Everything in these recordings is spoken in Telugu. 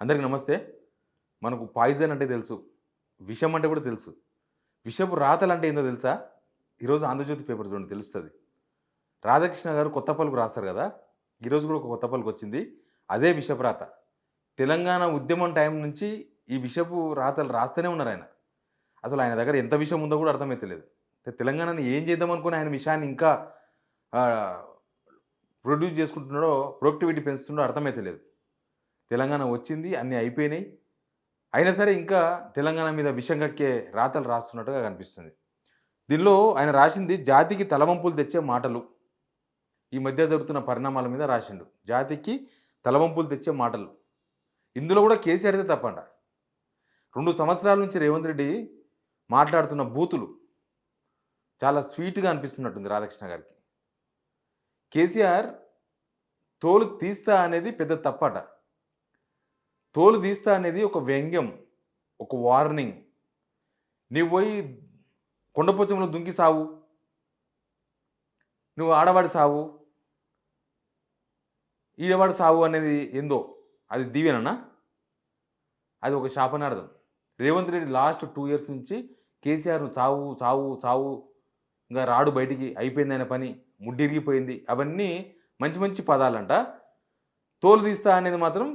అందరికి నమస్తే. మనకు పాయిజన్ అంటే తెలుసు. విషం అంటే కూడా తెలుసు. విషపు రాతలంటే ఏందో తెలుసా? ఈరోజు 'ఆంధ్రజ్యోతి' పేపర్ చూడండి తెలుస్తది. రాధాకృష్ణ గారు కొత్త పలుకు రాస్తారు కదా! ఈరోజు కూడా ఒక కొత్త పలుకొచ్చింది. అదే విషపు రాత. తెలంగాణ ఉద్యమం టైం నుంచి ఈ విషపు రాతలు రాస్తూనే ఉన్నారాయన. అసలు ఆయన దగ్గర ఎంత విషం ఉందో కూడా అర్థమైతలేదు. తెలంగాణని ఏం చేద్దామనుకుని ఆయన విషయాన్ని ఇంకా ఆహ్, ప్రొడ్యూస్ చేసుకుంటున్నాడో, ప్రొడక్టివిటీ పెంచుతున్నాడో అర్థమైతలేదు. తెలంగాణ వచ్చింది, అన్నీ అయిపోయినాయి. అయినా సరే ఇంకా తెలంగాణ మీద విషం కక్కే రాతలు రాస్తున్నట్టుగా కనిపిస్తుంది. దీనిలో ఆయన రాసింది జాతికి తలవంపులు తెచ్చే మాటలు. ఈ మధ్య జరుగుతున్న పరిణామాల మీద రాసిండు. జాతికి తలవంపులు తెచ్చే మాటలు. ఇందులో కూడా కేసీఆర్‌దే తప్పంట. 2 సంవత్సరాల నుంచి రేవంత్ రెడ్డి మాట్లాడుతున్న బూతులు చాలా స్వీట్‌గా అనిపిస్తున్నట్టుంది రాధాకృష్ణ గారికి. కేసీఆర్ తోలు తీస్తా అనేది పెద్ద తప్పట. తోలు తీస్తా అనేది ఒక వ్యంగ్యం, ఒక వార్నింగ్. "నీవు పోయి కొండపోచంలో దుంకి సావు. నువ్వు ఆడవాడి సావు. ఈడవాడి సావు" అనేది ఏందో అది దీవెననా? అది ఒక శాపనార్థం. రేవంత్ రెడ్డి లాస్ట్ 2 ఇయర్స్ నుంచి కేసీఆర్‌ను చావు, చావు, చావు, ఇంగా రాడు బయటికి, అయిపోయింది ఆయన పని, ముడ్డిరిగిపోయింది. అవన్నీ మంచి మంచి పదాలంట. తోలు తీస్తా అనేది మాత్రం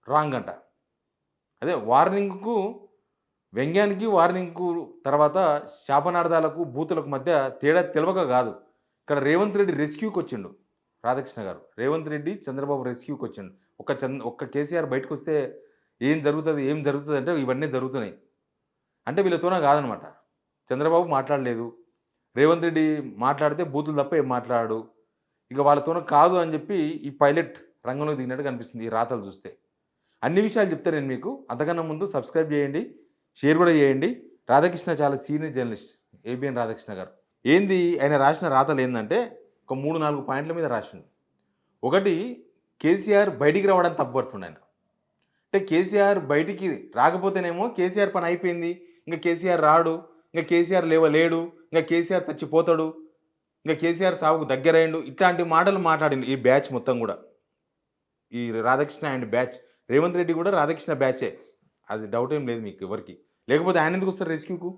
రాంగ్ అంట. అదే వార్నింగ్‌కు, వ్యంగ్యానికి, వార్నింగ్‌కు తర్వాత శాపనార్థాలకు, బూతులకు మధ్య తేడా తెలవక గాదు. ఇక్కడ రేవంత్ రెడ్డి రెస్క్యూకొచ్చిండు రాధాకృష్ణ గారు. రేవంత్ రెడ్డి చంద్రబాబు రెస్క్యూకొచ్చిండు. ఒక్క కేసీఆర్ బయటకొస్తే ఏం జరుగుతది? ఏం జరుగుతదంటే ఇవన్నీ జరుగుతున్నాయి. అంటే వీళ్ళతోన గాదనమాట. చంద్రబాబు మాట్లాడలేదు. రేవంత్ రెడ్డి మాట్లాడితే బూతులు తప్ప ఏం మాట్లాడడు. ఇక వాళ్ళతోన కాదు అని జెప్పి ఈ పైలట్ రంగంలోకి దిగినట్టు కనిపిస్తుంది ఈ రాతలు జూస్తే. అన్ని విషయాలు చెప్తా నేను మీకు. అంతకన్నా ముందు సబ్స్క్రైబ్ చేయండి, షేర్ కూడా చేయండి. రాధాకృష్ణ చాలా సీనియర్ జర్నలిస్ట్ ఏబిఎన్ రాధాకృష్ణ గారు. ఏంది ఆయన రాసిన రాతలు ఏందంటే ఒక 3, 4 పాయింట్ల మీద రాసిండు. ఒకటి, కేసీఆర్ బయటికి రావడం తప్పుపడుతుండు ఆయన. అంటే కేసీఆర్ బయటికి రాకపోతేనేమో కేసీఆర్ పని అయిపోయింది, ఇంకా కేసీఆర్ రాడు, ఇంకా కేసీఆర్ లేవలేడు, ఇంకా కేసీఆర్ చచ్చిపోతాడు, ఇంకా కేసీఆర్ సావుకు దగ్గరయ్యిండు, ఇట్లాంటి మాటలు మాట్లాడిండు ఈ బ్యాచ్ మొత్తం కూడా. ఈ రాధాకృష్ణ అండ్ బ్యాచ్. రేవంత్ రెడ్డి కూడా రాధాకృష్ణ బ్యాచే. అది డౌట్ ఏం లేదు మీకు ఎవరికి. లేకపోతే ఆయన ఎందుకు వస్తాడు రెస్క్యూకు?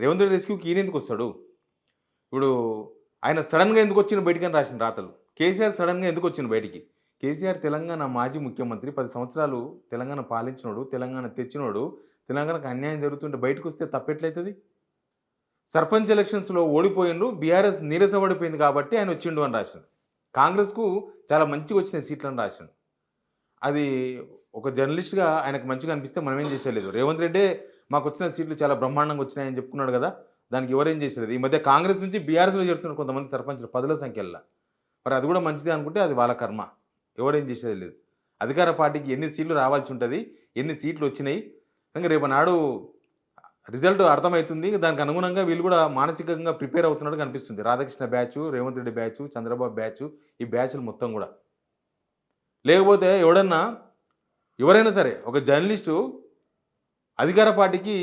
రేవంత్ రెడ్డి రెస్క్యూకి ఈయన ఎందుకు వస్తాడు? ఇప్పుడు ఆయన సడన్‌గా ఎందుకు వచ్చిండు బయటికని రాసిన రాతలు. కేసీఆర్ సడన్‌గా ఎందుకు వచ్చిండు బయటికి? కేసీఆర్ తెలంగాణ మాజీ ముఖ్యమంత్రి, 10 సంవత్సరాలు తెలంగాణ పాలించినోడు, తెలంగాణ తెచ్చినోడు. తెలంగాణకు అన్యాయం జరుగుతుంటే బయటకొస్తే తప్పెట్లయితది? సర్పంచ్ ఎలక్షన్స్‌లో ఓడిపోయిండు. బీఆర్ఎస్ నీరసపడిపోయింది కాబట్టి ఆయన వచ్చిండు అని రాసిండు. కాంగ్రెస్‌కు చాలా మంచిగా వచ్చినాయి సీట్లని రాసిండు. అది ఒక జర్నలిస్ట్‌గా ఆయనకు మంచిగా అనిపిస్తే మనమేం చేసేలేదు. రేవంత్ రెడ్డే మాకొచ్చిన సీట్లు చాలా బ్రహ్మాండంగా వచ్చినాయని చెప్పుకున్నాడు కదా! దానికి ఎవరేం చేసేలేదు. ఈ మధ్య కాంగ్రెస్ నుంచి బీఆర్ఎస్‌లో చేరుతున్నారు కొంతమంది సర్పంచులు 10ల సంఖ్యల్లా. మరి అది కూడా మంచిదే అనుకుంటే అది వాళ్ళ కర్మ. ఎవరేం చేసేది లేదు. అధికార పార్టీకి ఎన్ని సీట్లు రావాల్సి ఉంటది, ఎన్ని సీట్లు వచ్చినాయి, ఇంక రేపనాడు రిజల్ట్ అర్థమైతుంది. దానికి అనుగుణంగా వీళ్ళు కూడా మానసికంగా ప్రిపేర్ అవుతున్నట్టు కనిపిస్తుంది. Radhakrishna batch, Revanth Reddy batch, Chandrababu batch, ఈ బ్యాచ్‌లు మొత్తం కూడా. లేకపోతే ఎవరైనా సరే ఒక జర్నలిస్టు అధికార పార్టీకి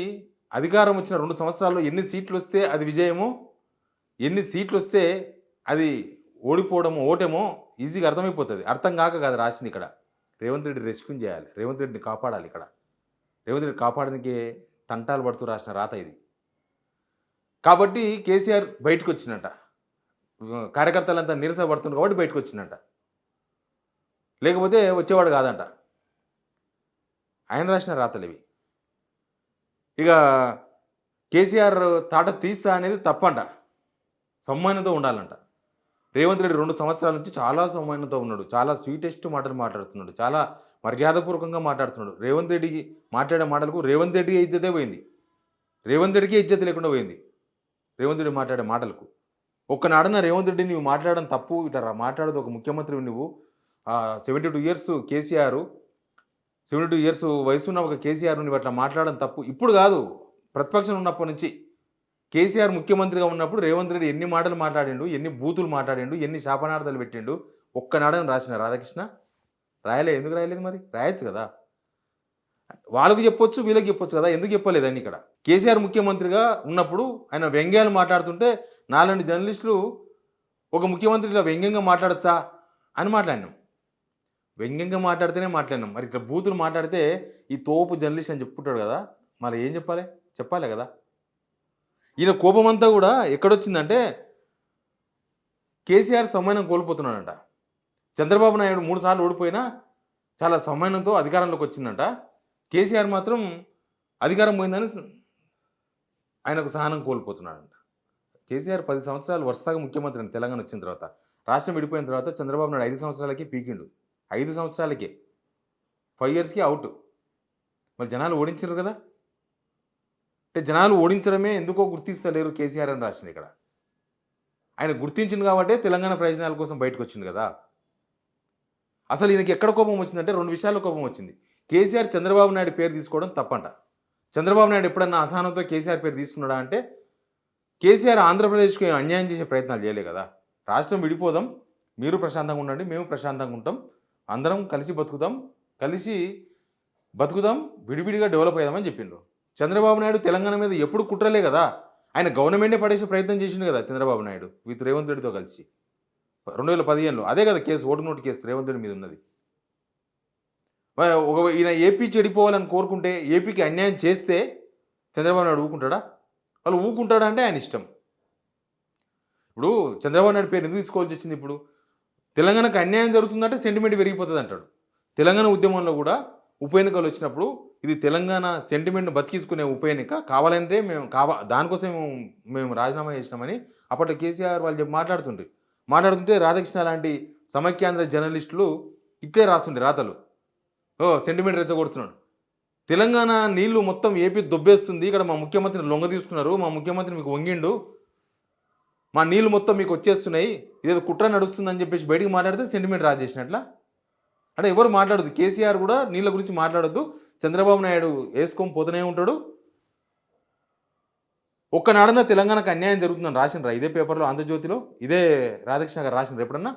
అధికారం వచ్చిన 2 సంవత్సరాల్లో ఎన్ని సీట్లొస్తే అది విజయమో, ఎన్ని సీట్లొస్తే అది ఓడిపోవడమో, ఓటేమో ఈజీగా అర్థమైపోతది. అర్థం కాక కాదు రాసింది ఇక్కడ. రేవంత్ రెడ్డి రెస్క్యూ చేయాలి. రేవంత్ రెడ్డిని కాపాడాలి ఇక్కడ. రేవంత్ రెడ్డి కాపాడడానికే తంటాలు పడుతూ రాసిన రాత ఇది. కాబట్టి కేసీఆర్ బయటకొచ్చిండంట. కార్యకర్తలంతా నీరస పడుతున్నారు కాబట్టి బయటకొచ్చిండంట. లేకపోతే వచ్చేవాడు కాదంట. ఆయన రాసిన రాతలివి. ఇక కేసీఆర్ తాట తీస్తా అనేది తప్పంట. సమ్మానంతో ఉండాలంట. రేవంత్ రెడ్డి 2 సంవత్సరాల నుంచి చాలా సమ్మానంతో ఉన్నాడు. చాలా స్వీటెస్ట్ మాటలు మాట్లాడుతున్నాడు. చాలా మర్యాదపూర్వకంగా మాట్లాడుతున్నాడు. రేవంత్ రెడ్డికి మాట్లాడే మాటలకు రేవంత్ రెడ్డికి ఇజ్జతే పోయింది. రేవంత్ రెడ్డికే ఇజ్జత లేకుండా పోయింది. రేవంత్ రెడ్డి మాట్లాడే మాటలకు. ఒక్కనాడన్న రేవంత్ రెడ్డి నువ్వు మాట్లాడడం తప్పు, ఇట్లా మాట్లాడదు ఒక ముఖ్యమంత్రివి నువ్వు. 72 ఇయర్స్ కేసీఆర్, 72 ఇయర్స్ వయసున్న ఒక కేసీఆర్ నువ్వు అట్లా మాట్లాడడం తప్పు. ఇప్పుడు కాదు, ప్రతిపక్షం ఉన్నప్పటి నుంచి. కేసీఆర్ ముఖ్యమంత్రిగా ఉన్నప్పుడు రేవంత్ రెడ్డి ఎన్ని మాటలు మాట్లాడిండు, ఎన్ని బూతులు మాట్లాడిండు, ఎన్ని శాపనార్థాలు పెట్టిండు. ఒక్కనాడని రాసిన రాధాకృష్ణ రాయలే. ఎందుకు రాయలేదు మరి? రాయొచ్చు కదా. వాళ్ళకి చెప్పొచ్చు, వీళ్ళకి చెప్పొచ్చు కదా. ఎందుకు చెప్పలేదని ఇక్కడ. కేసీఆర్ ముఖ్యమంత్రిగా ఉన్నప్పుడు ఆయన వ్యంగ్యాలు మాట్లాడుతుంటే నాలాంటి జర్నలిస్టులు ఒక ముఖ్యమంత్రి ఇలా వ్యంగ్యంగా మాట్లాడచ్చా అని మాట్లాడినాం. వ్యంగ్యంగా మాట్లాడితేనే మాట్లాడినాం. మరి ఇట్లా బూతులు మాట్లాడితే ఈ తోపు జర్నలిస్ట్ అని చెప్పుకుంటాడు కదా! మరి ఏం చెప్పాలి? చెప్పాలి కదా! ఈయన కోపమంతా గూడా ఎక్కడొచ్చిందంటే కేసీఆర్ సంయమనం కోల్పోతున్నాడంట. చంద్రబాబు నాయుడు 3 సార్లు ఓడిపోయినా చాలా సంయమనంతో అధికారంలోకి వచ్చిందంట. కేసీఆర్ మాత్రం అధికారం పోయిందని ఆయనకు సహనం కోల్పోతున్నాడంట. కేసీఆర్ 10 సంవత్సరాలు వరుసగా ముఖ్యమంత్రి అండి తెలంగాణ వచ్చిన తర్వాత. రాష్ట్రం విడిపోయిన తర్వాత చంద్రబాబు నాయుడు 5 సంవత్సరాలకే పీకిండు. 5 సంవత్సరాలకే. 5 ఇయర్స్‌కి ఔట్. మరి జనాలు ఓడించరు కదా! అంటే జనాలు ఓడించడమే ఎందుకో గుర్తిస్తలేరు కేసీఆర్ అని రాసిండు ఇక్కడ. ఆయన గుర్తించిండు కాబట్టే తెలంగాణ ప్రయోజనాల కోసం బయటకొచ్చిండు కదా! అసలు ఈయనకి ఎక్కడ కోపం వచ్చిందంటే 2 విషయాల్లో కోపం వచ్చింది. కేసీఆర్ చంద్రబాబు నాయుడు పేరు తీసుకోవడం తప్పంట. చంద్రబాబు నాయుడు ఎప్పుడన్నా అసహనంతో కేసీఆర్ పేరు తీసుకున్నాడా అంటే, కేసీఆర్ ఆంధ్రప్రదేశ్‌కి అన్యాయం చేసే ప్రయత్నాలు చేయలే కదా! రాష్ట్రం విడిపోదాం. మీరు ప్రశాంతంగా ఉండండి. మేము ప్రశాంతంగా ఉంటాం. అందరం కలిసి బతుకుదాం. కలిసి బతుకుదాం. విడివిడిగా డెవలప్ అయ్యామని చెప్పిండు. చంద్రబాబు నాయుడు తెలంగాణ మీద ఎప్పుడు కుట్రలే కదా! ఆయన గవర్నమెంట్‌నే పడేసే ప్రయత్నం చేసిండు కదా చంద్రబాబు నాయుడు విత్ రేవంత్ రెడ్డితో కలిసి. 2015లో అదే కదా case vote note case Revanth Reddy మీద ఉన్నది. ఈయన ఏపీ చెడిపోవాలని కోరుకుంటే ఏపీకి అన్యాయం చేస్తే చంద్రబాబు నాయుడు ఊరుకుంటాడా? వాళ్ళు ఊరుకుంటాడా అంటే ఆయన ఇష్టం. ఇప్పుడు చంద్రబాబు నాయుడు పేరు ఎందుకు తీసుకోవాల్సి వచ్చింది ఇప్పుడు? తెలంగాణకు అన్యాయం జరుగుతుందంటే సెంటిమెంట్ పెరిగిపోతుంది అంటాడు. తెలంగాణ ఉద్యమంలో కూడా ఉప ఎన్నికలు వచ్చినప్పుడు ఇది తెలంగాణ సెంటిమెంట్‌ను బతికించుకునే ఉప ఎన్నిక. కావాలంటే మేము దానికోసం మేము రాజీనామా చేసినామని అప్పట్లో కేసీఆర్ వాళ్ళు మాట్లాడుతుండ్రు. మాట్లాడుతుంటే రాధాకృష్ణ లాంటి సమైక్యాంధ్ర జర్నలిస్టులు ఇట్లే రాస్తుండే రాతలు. సెంటిమెంట్ రెచ్చగొడుతున్నాడు. తెలంగాణ నీళ్లు మొత్తం ఏపీ దొబ్బేస్తుంది. ఇక్కడ మా ముఖ్యమంత్రిని లొంగ తీసుకున్నారు. మా ముఖ్యమంత్రి మీకు వంగిండు. మా నీళ్లు మొత్తం మీకు వచ్చేస్తున్నాయి. ఇదేదో కుట్ర నడుస్తుందని చెప్పేసి బయటికి మాట్లాడితే సెంటిమెంట్ రాజు చేసినట్లా? అంటే ఎవరు మాట్లాడొద్దు. కేసీఆర్ కూడా నీళ్ళ గురించి మాట్లాడొద్దు. చంద్రబాబు నాయుడు వేసుకొని పోతూనే ఉంటాడు. ఒక్కనాడన్నా తెలంగాణకు అన్యాయం జరుగుతుందని రాసినరా ఇదే పేపర్లో ఆంధ్రజ్యోతిలో? ఇదే రాధాకృష్ణ గారు రాసినారు ఎప్పుడన్నా?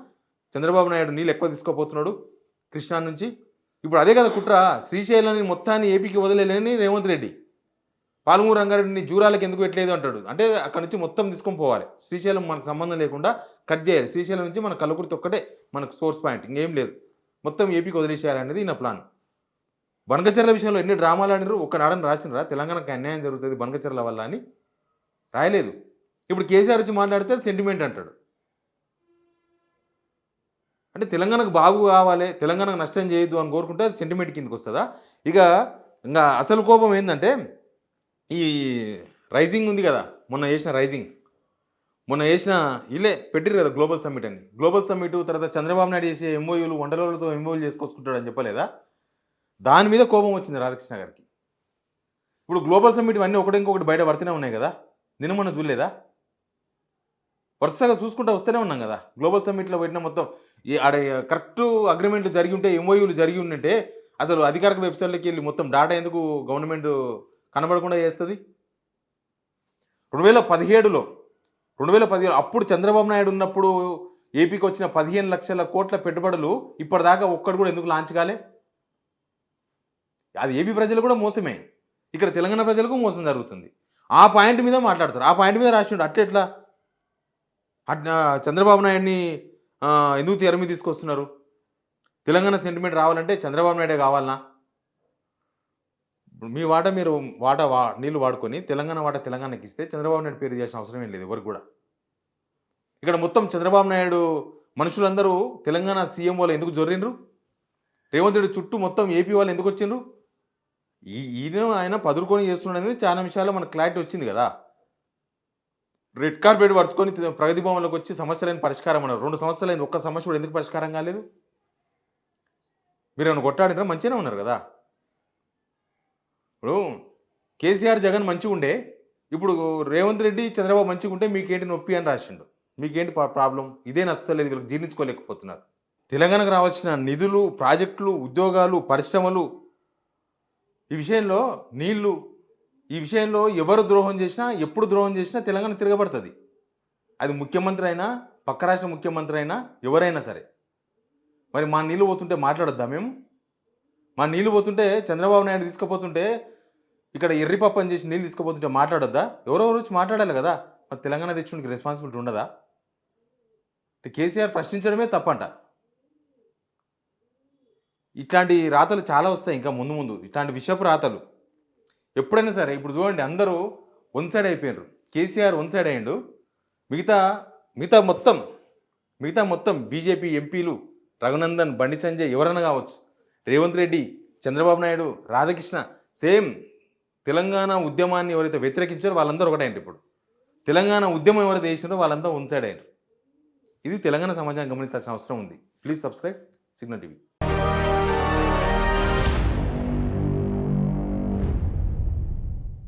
చంద్రబాబు నాయుడు నీళ్ళు ఎక్కువ తీసుకోపోతున్నాడు కృష్ణా నుంచి. ఇప్పుడు అదే కదా కుట్ర. శ్రీశైలాన్ని మొత్తాన్ని ఏపీకి వదిలేలేని రేవంత్ రెడ్డి. పాలమూరు రంగారెడ్డిని జూరాలకు ఎందుకు పెట్టలేదు అంటాడు. అంటే అక్కడ నుంచి మొత్తం తీసుకొని పోవాలి. శ్రీశైలం మనకు సంబంధం లేకుండా కట్ చేయాలి. శ్రీశైలం నుంచి మన కల్లకుర్తి ఒక్కటే మనకు సోర్స్ పాయింట్, ఇంకేం లేదు. మొత్తం ఏపీకి వదిలేసేయాలనేది నా ప్లాన్. బనకచెర్ల విషయంలో ఎన్ని డ్రామాలు ఆడినారు? ఒక్కనాడని రాసినరా తెలంగాణకు అన్యాయం జరుగుతుంది బనకచెర్ల వల్ల అని? రాయలేదు. ఇప్పుడు కేసీఆర్ వచ్చి మాట్లాడితే సెంటిమెంట్ అంటాడు. అంటే తెలంగాణకు బాగు కావాలి, తెలంగాణకు నష్టం చేయొద్దు అని కోరుకుంటే అది సెంటిమెంట్ కిందకి వస్తుందా? ఇక ఇంకా అసలు కోపం ఏంటంటే ఈ రైజింగ్ ఉంది కదా, మొన్న చేసిన వీళ్ళే పెట్టిరు కదా గ్లోబల్ సమ్మిట్ అని. గ్లోబల్ సమ్మిట్ తర్వాత చంద్రబాబు నాయుడు చేసే ఎంఓయూలు వంటలతో ఎంఓయూలు చేసుకొచ్చుకుంటాడని చెప్పలేదా? దాని మీద కోపం వచ్చింది రాధాకృష్ణ గారికి. ఇప్పుడు గ్లోబల్ సమ్మిట్ ఇవన్నీ ఒకటి బయట పడుతూనే ఉన్నాయి కదా, నిన్న మొన్న చూడలేదా? వరుసగా చూసుకుంటూ వస్తూనే ఉన్నాం కదా. గ్లోబల్ సమ్మిట్లో పెట్టిన మొత్తం ఆడ కరెక్ట్ అగ్రిమెంట్లు జరిగి ఉంటే, ఎంఓయూలు జరిగి ఉంటే అసలు అధికారిక వెబ్సైట్లోకి వెళ్ళి మొత్తం డాటా ఎందుకు గవర్నమెంట్ కనబడకుండా చేస్తుంది? 2017లో అప్పుడు చంద్రబాబు నాయుడు ఉన్నప్పుడు ఏపీకి వచ్చిన 15 లక్షల కోట్ల పెట్టుబడులు ఇప్పటిదాకా ఒక్కడు కూడా ఎందుకు లాంచ్ కాలే? అది ఏపీ ప్రజలు కూడా మోసమే, ఇక్కడ తెలంగాణ ప్రజలకు మోసం జరుగుతుంది. ఆ పాయింట్ మీద మాట్లాడతారు. ఆ పాయింట్ మీద రాసిండు. అట్లా చంద్రబాబు నాయుడిని ఎందుకు తెర మీద తీసుకొస్తున్నారు? తెలంగాణ సెంటిమెంట్ రావాలంటే చంద్రబాబు నాయుడే కావాలనా? మీ మీరు నీళ్లు వాడుకొని తెలంగాణ తెలంగాణకి ఇస్తే చంద్రబాబు నాయుడు పేరు చేయాల్సిన అవసరం ఏం లేదు ఎవరికి కూడా. ఇక్కడ మొత్తం చంద్రబాబు నాయుడు మనుషులందరూ తెలంగాణ సీఎం వాళ్ళు ఎందుకు జొర్రిండ్రు? రేవంత్ రెడ్డి చుట్టూ మొత్తం ఏపీ వాళ్ళు ఎందుకు వచ్చిండ్రు? ఆయన పదురుకొని చేస్తున్నాడు అనేది చాలా విషయాల్లో మనకు క్లారిటీ వచ్చింది కదా. రెడ్ కార్పెట్ పడుచుకొని ప్రగతి భవన్లోకి వచ్చి సమస్యలైన పరిష్కారం అన్నారు. 2 సంవత్సరాలు ఒక్క సమస్య కూడా ఎందుకు పరిష్కారం కాలేదు? మీరు ఏమైనా కొట్టాడినా మంచిగానే ఉన్నారు కదా. ఇప్పుడు కేసీఆర్ జగన్ మంచిగా ఉండే, ఇప్పుడు రేవంత్ రెడ్డి చంద్రబాబు మంచిగా ఉంటే మీకేంటి నొప్పి అని రాసిండు. మీకేంటి ప్రాబ్లం? ఇదే నచ్చలేదు, వీళ్ళకి జీర్ణించుకోలేకపోతున్నారు. తెలంగాణకు రావాల్సిన నిధులు, ప్రాజెక్టులు, ఉద్యోగాలు, పరిశ్రమలు, ఈ విషయంలో నీళ్లు, ఈ విషయంలో ఎవరు ద్రోహం చేసినా, ఎప్పుడు ద్రోహం చేసినా తెలంగాణ తిరగబడుతుంది. అది ముఖ్యమంత్రి అయినా, పక్క రాష్ట్ర ముఖ్యమంత్రి అయినా, ఎవరైనా సరే. మరి మా నీళ్ళు పోతుంటే మాట్లాడొద్దా మేము? మా నీళ్ళు పోతుంటే చంద్రబాబు నాయుడు తీసుకుపోతుంటే ఇక్కడ ఎర్రిపప్పని చేసి నీళ్ళు తీసుకుపోతుంటే మాట్లాడొద్దా? ఎవరెవరు వచ్చి మాట్లాడాలి కదా. మరి తెలంగాణ తెచ్చుకోవడానికి రెస్పాన్సిబిలిటీ ఉండదా? కేసీఆర్ ప్రశ్నించడమే తప్పంట. ఇట్లాంటి రాతలు చాలా వస్తాయి ఇంకా ముందు ముందు. ఇట్లాంటి విషపు రాతలు. ఎప్పుడైనా సరే ఇప్పుడు చూడండి అందరూ వన్ సైడ్ అయిపోయినారు. కేసీఆర్ వన్ సైడ్ అయ్యిండు. మిగతా మిగతా మొత్తం మిగతా మొత్తం బీజేపీ ఎంపీలు రఘునందన్, బండి సంజయ్ ఎవరైనా కావచ్చు, రేవంత్ రెడ్డి, చంద్రబాబు నాయుడు, రాధాకృష్ణ సేమ్ తెలంగాణ ఉద్యమాన్ని ఎవరైతే వ్యతిరేకించారో వాళ్ళందరూ ఒకటైంది ఇప్పుడు. తెలంగాణ ఉద్యమం ఎవరైతే చేసినారో వాళ్ళంతా వన్ సైడ్ అయ్యారు. ఇది తెలంగాణ సమాజాన్ని గమనించాల్సిన అవసరం ఉంది. Please subscribe signal TV.